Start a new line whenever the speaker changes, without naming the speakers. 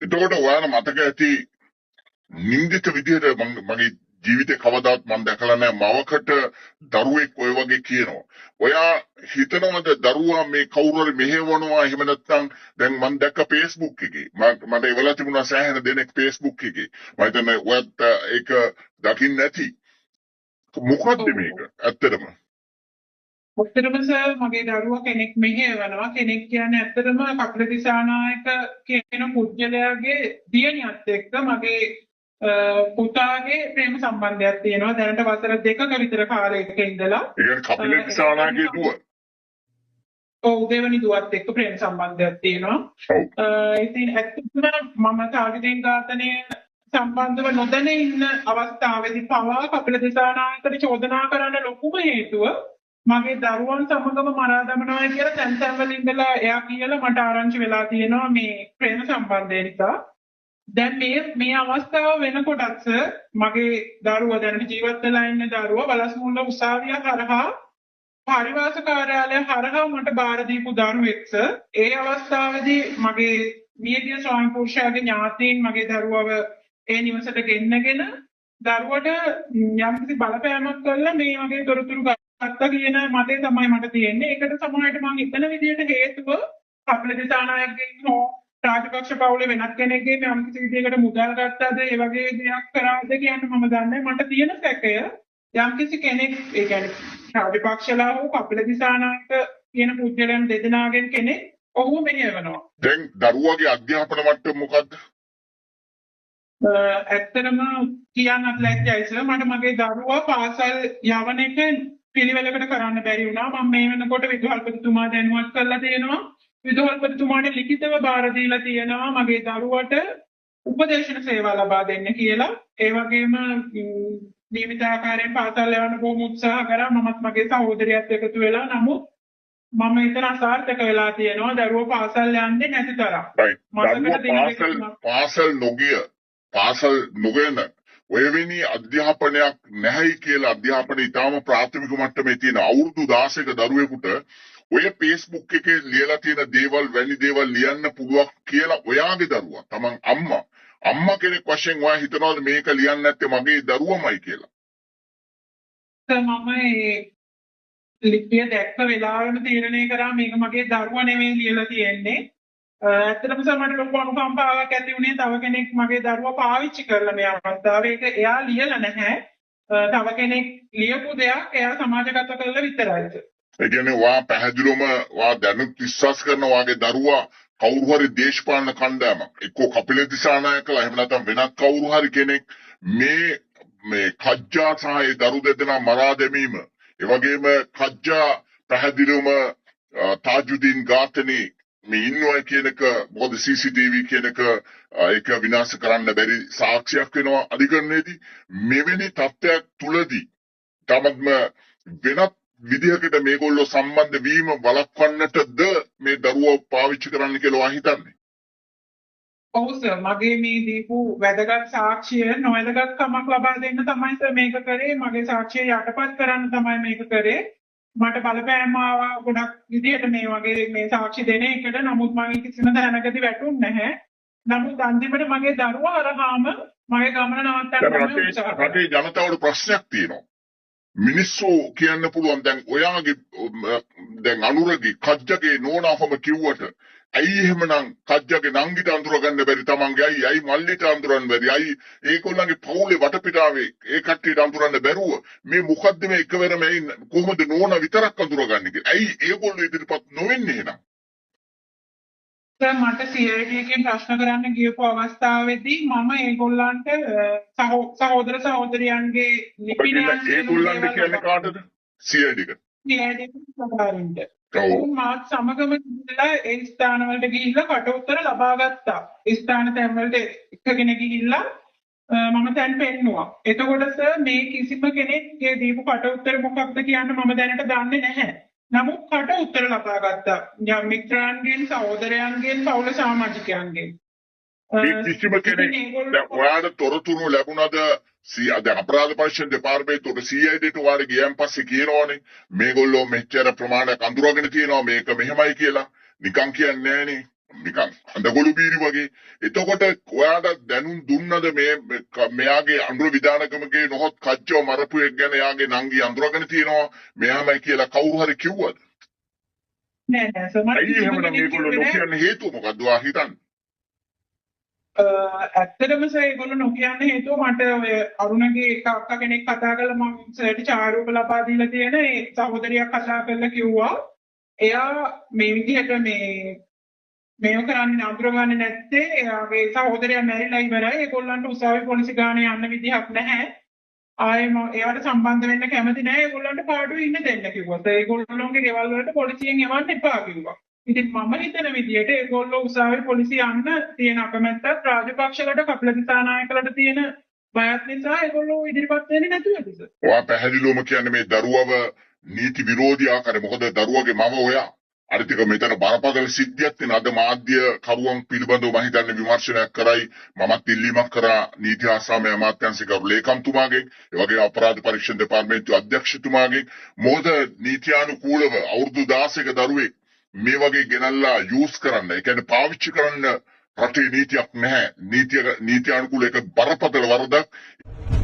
එතකොට ඔයාලා මතක ඇති නින්දිත විදිහට මගේ ජීවිතේ කවදාත් මම දැකලා නැහැ මවකට දරුවෙක් ඔය වගේ කියනවා. ඔයා හිතනවද දරුවා මේ කවුරු හරි මෙහෙවනවා එහෙම නැත්නම් දැන් මම දැක්ක Facebook එකේ මට එවලා තිබුණා සෑහෙන දෙනෙක් Facebook එකේ. මම හිතන්නේ ඔයත් ඒක දකින්න නැති. මොකද්ද මේක? ඇත්තටම
ඇත්තටම සර් මගේ දරුවා කෙනෙක් මෙහෙයවනවා. කෙනෙක් කියන්නේ ඇත්තටම කපිල දිසානායක කියන පුද්ගලයාගේ දියණියත් එක්ක මගේ පුතාගේ ප්‍රේම සම්බන්ධයක් තියෙනවා. දැනට වසර 2ක විතර කාලයක ඉඳලා.
ඒ කියන්නේ කපිල දිසානාගේ දුව.
ඔව් දෙවනි දුවත් එක්ක ප්‍රේම සම්බන්ධයක් තියෙනවා. ඉතින් ඇත්තටම මම තාගිතින් ඝාතනය සම්බන්ධව නොදැන ඉන්න අවස්ථාවේදී පවා කපිල දිසානායකට චෝදනා කරන්න ලොකුම හේතුව මගේ දරුවන් සමගම මරා දමනවා කියලා තැන් වල ඉඳලා එයා කියලා මට ආරංචි වෙලා තියෙනවා මේ ප්‍රේම සම්බන්ධය නිසා. දැන් මේ අවස්ථාව වෙනකොටත් මගේ දරුවා දැන් ජීවත් වෙලා ඉන්න දරුවා බලස්මුල්ල උසාවිය හරහා පරිවාස කාර්යාලය හරහා මට බාර දීපු දරුවෙක් ඒ අවස්ථාවේදී මගේ මියගිය ස්වාමි පුරුෂයාගේ ඥාතීන් මගේ දරුවව ඒ නිවසට ගෙන්නගෙන දරුවට යම්කිසි බලපෑමක් කළා මේ වගේ තොරතුරු ගත්තා කියන මතය තමයි මට තියෙන්නේ. ඒකට සමහරවිට මම හිතන විදිහට හේතුව කපිල දිසානායකගෙන් හෝ රාජපක්ෂ පවුලේ වෙනත් කෙනෙක්ගේ යම්කිසි විදිහකට මුදල් ගත්තද ඒ වගේ දෙයක් කරාද කියන්න මම දන්නේ. මට තියෙන සැකය යම්කිසි කෙනෙක් ඒ කියන්නේ රාජපක්ෂලා හෝ කපිල දිසානායක කියන පුද්ගලයන් දෙදෙනාගෙන් කෙනෙක් ඔහු මෙහෙයවනවා.
දැන් දරුවාගේ අධ්‍යාපන මට්ටම මොකද්ද?
ඇත්තටම කියන්නත් ලැජ්ජයි සර්. මට මගේ දරුවා පාසල් යවන එක පිළිවෙලකට කරන්න බැරි වුණා. මම මේ වෙනකොට විදුහල්පතිතුමා දැනුවත් කරලා තියෙනවා. විදුහල්පතිතුමාට ලිඛිතව බාර දීලා තියෙනවා මගේ දරුවට උපදේශන සේවා ලබා දෙන්න කියලා. ඒ වගේම නියමිත ආකාරයෙන් පාසල් යවන්න බොහොම උත්සාහ කරා. මමත් මගේ සහෝදරියත් එකතු වෙලා. නමුත් මම එතන අසාර්ථක වෙලා තියෙනවා. දරුවෝ පාසල් යන්නේ නැති තරම්.
පාසල් නොගෙන ඔයවෙනි අධ්‍යාපනයක් නැහැයි කියලා අධ්‍යාපනය ඉතාම ප්‍රාථමික මට්ටමේ තියෙන අවුරුදු 16ක දරුවෙකුට ඔය Facebook එකේ ලියලා තියෙන දේවල් වැනි දේවල් ලියන්න පුළුවන් කියලා ඔයාගේ දරුවා තමන් අම්මා කෙනෙක් වශයෙන් ඔයා හිතනවාද මේක ලියන්න නැත්තේ මගේ දරුවමයි කියලා?
මම ලිපිය දැක්ක වෙලාවෙම තීරණය කරා මේක මගේ දරුවා නෙමෙයි ලියලා තියෙන්නේ. ඇත්තටම සමහරට ලොකු අනුකම්පාවක් ඇති වුණේ තව කෙනෙක් මගේ දරුවා පාවිච්චි කරලා මේ අවස්ථාවේ ඒක එයා ලියලා නැහැ. තව කෙනෙක් ලියපු දෙයක් එයා සමාජගත කරලා විතරයි.
ඒ කියන්නේ වා පැහැදිලිවම වා දැනුත් විශ්වාස කරන වාගේ දරුවා කවුරු හරි දේශපාලන කණ්ඩායමක් එක්කෝ කපිල දිසානායකලා එහෙම නැත්නම් වෙනත් කවුරු හරි කෙනෙක් මේ කජ්ජා සහ ඒ දරු දෙදෙනා මරා දැමීම ඒ වගේම කජ්ජා පැහැදිලිවම තාජුදීන් ඝාතනයේ මේ ඉන්නවා කියන එක මොකද CCTV කියන එක ඒක විනාශ කරන්න බැරි සාක්ෂියක් වෙනවා අධිකරණයේදී. මෙවැනි තත්ත්වයක් තුලදී තමත්ම වෙනත් විදිහකට මේගොල්ලෝ සම්බන්ධ වීම වළක්වන්නටද මේ දරුවෝ පාවිච්චි කරන්න කියලා හිතන්නේ?
ඔව් සර් මගේ මේ දීපු වැදගත් සාක්ෂිය නොවැදගත්කමක් ලබා දෙන්න තමයි සර් මේක කරේ. මගේ සාක්ෂිය යටපත් කරන්න තමයි මේක කරේ. මට බලපෑම් ආවා ගොඩක් විදිහට මේ වගේ මේ සාක්ෂි දෙන එකට. නමුත් මම කිසිම තැනකදී වැටුන්නේ නැහැ. නමුත් අන්තිමට මගේ දරුවා අරහාම මගේ ගමන නවත්තන්න
රටේ ජනතාවට ප්‍රශ්නයක් තියෙනවා. මිනිස්සු කියන්න පුළුවන් දැන් ඔයාගේ දැන් අනුරගේ කජ්ජගේ නෝනාවම කිව්වට ඇයි එහෙමනම් කජ්ජගේ නංගිට අඳුරගන්න බැරි තමන්ගේ ඇයි මල්ලිට අඳුරන්න බැරි ඇයි ඒගොල්ලන්ගේ පවුලේ වටපිටාවේ ඒ කට්ටියට අඳුරන්න බැරුව මේ මොකද්ද මේ එකවරම කොහොමද නෝනා විතරක් අඳුරගන්නේ කියලා ඇයි ඒගොල්ලෝ ඉදිරිපත් නොවෙන්නේ එහෙනම්?
මට CID එකෙන් ප්‍රශ්න කරන්න ගියපු අවස්ථාවේදී මම ඒගොල්ලන්ට සහෝදර සහෝදරියන්ගේ ලිපිනයන්
ඒගොල්ලන්ට කියන්නේ කාටද? CID එක.
CID ප්‍රකාරින්ද. මාත් සමගම ඉඳලා ඒ ස්ථානවලට ගිහිල්ලා කට උතර ලබා ගත්තා. ස්ථාන තැන්වලට එකගෙන ගිහිල්ලා මම දැන් පෙන්නුවා. එතකොට මේ කිසිම කෙනෙක්ගේ දීපු කට උතර මොකක්ද කියන්න මම දැනට දන්නේ නැහැ. නමුත් කට උත්තර ලබා ගත්තා. මිත්‍රයන්ගෙන් සහෝදරයන්ගෙන් පවුල සමාජිකයන්ගෙන්.
කිසිම කෙනෙක් ඔයාලට තොරතුරු ලැබුණාද? දැන් අපරාධ පරීක්ෂණ දෙපාර්තමේන්තුවට CIDට ඔයාලා ගියන් පස්සේ කියනවනේ මේගොල්ලෝ මෙච්චර ප්‍රමාණයක් අඳුරගෙන තියෙනවා මේක මෙහෙමයි කියලා. නිකන් කියන්නේ නෑනේ. නිකන් හඳගොළු බීරි වගේ. එතකොට ඔයාට දැනුම් දුන්නද මෙයාගේ අඳුර විධානකමගේ නොහොත් කච්චව මරපු එක් ගැන එයාගේ නංගි අඳුරගෙන තියෙනවා මෙයාමයි කියලා කවුරු හරි කිව්වද?
නෑ නෑ සමහර
ඇයි එහෙමනම් මේගොල්ලෝ නොකියන්නේ හේතුව මොකද්ද ඔයා හිතන්නේ?
ඇත්තටම ඒගොල්ලෝ නොකියන්න හේතුව මට ඔය අරුණගේ එක අක්කා කෙනෙක් කතා කරලා මම සර්ට් චාරුවක ලබා දීලා තියෙන ඒ සහෝදරියක් කතා කරලා කිව්වා එයා මේ විදිහට මේව කරන්නේ අඳුරගන්නේ නැත්තේ එයාගේ සහෝදරයා මැරිලා ඉවරයි ඒගොල්ලන්ට උසාවි පොලිසි ගානේ යන්න විදිහක් නැහැ ආයෙම ඒවට සම්බන්ධ වෙන්න කැමති නැහැ ඒගොල්ලන්ට පාඩුවේ ඉන්න දෙන්න කිව්වා ඒගොල්ලෝගේ ගෙවල් වලට පොලිසියෙන් එවන්න එපා කිව්වා ඉතින් මම හිතන විදිහට ඒගොල්ලෝ උසාවි පොලිසිය යන්න තියෙන අකමැත්තත් රාජපක්ෂලට කපිල දිසානායකලට තියෙන බයත් නිසා ඒගොල්ලෝ ඉදිරිපත් වෙන්නේ නැතුවද සර්?
ඔයා පැහැදිලිවම කියන්නේ මේ දරුවව නීති විරෝධී ආකාරය මොකද දරුවගේ මම ඔයා අනිතික මෙතන බරපතල සිද්ධියක් තියෙන අද මාධ්‍ය කරුවන් පිළිබඳව මම හිතන්නේ විමර්ශනයක් කරයි මමත් ඉල්ලීමක් කරා නීති හා සාමය අමාත්‍යාංශික ලේකම්තුමාගෙන් ඒ වගේ අපරාධ පරීක්ෂණ දෙපාර්තමේන්තුවේ අධ්‍යක්ෂතුමාගෙන් මොකද නීතියානුකූලව අවුරුදු 16ක දරුවෙක් මේ වගේ ගෙනල්ලා යූස් කරන්න ඒ කියන්නේ පාවිච්චි කරන්න රටේ නීතියක් නැහැ නීතියානුකූල එක බරපතල වරදක්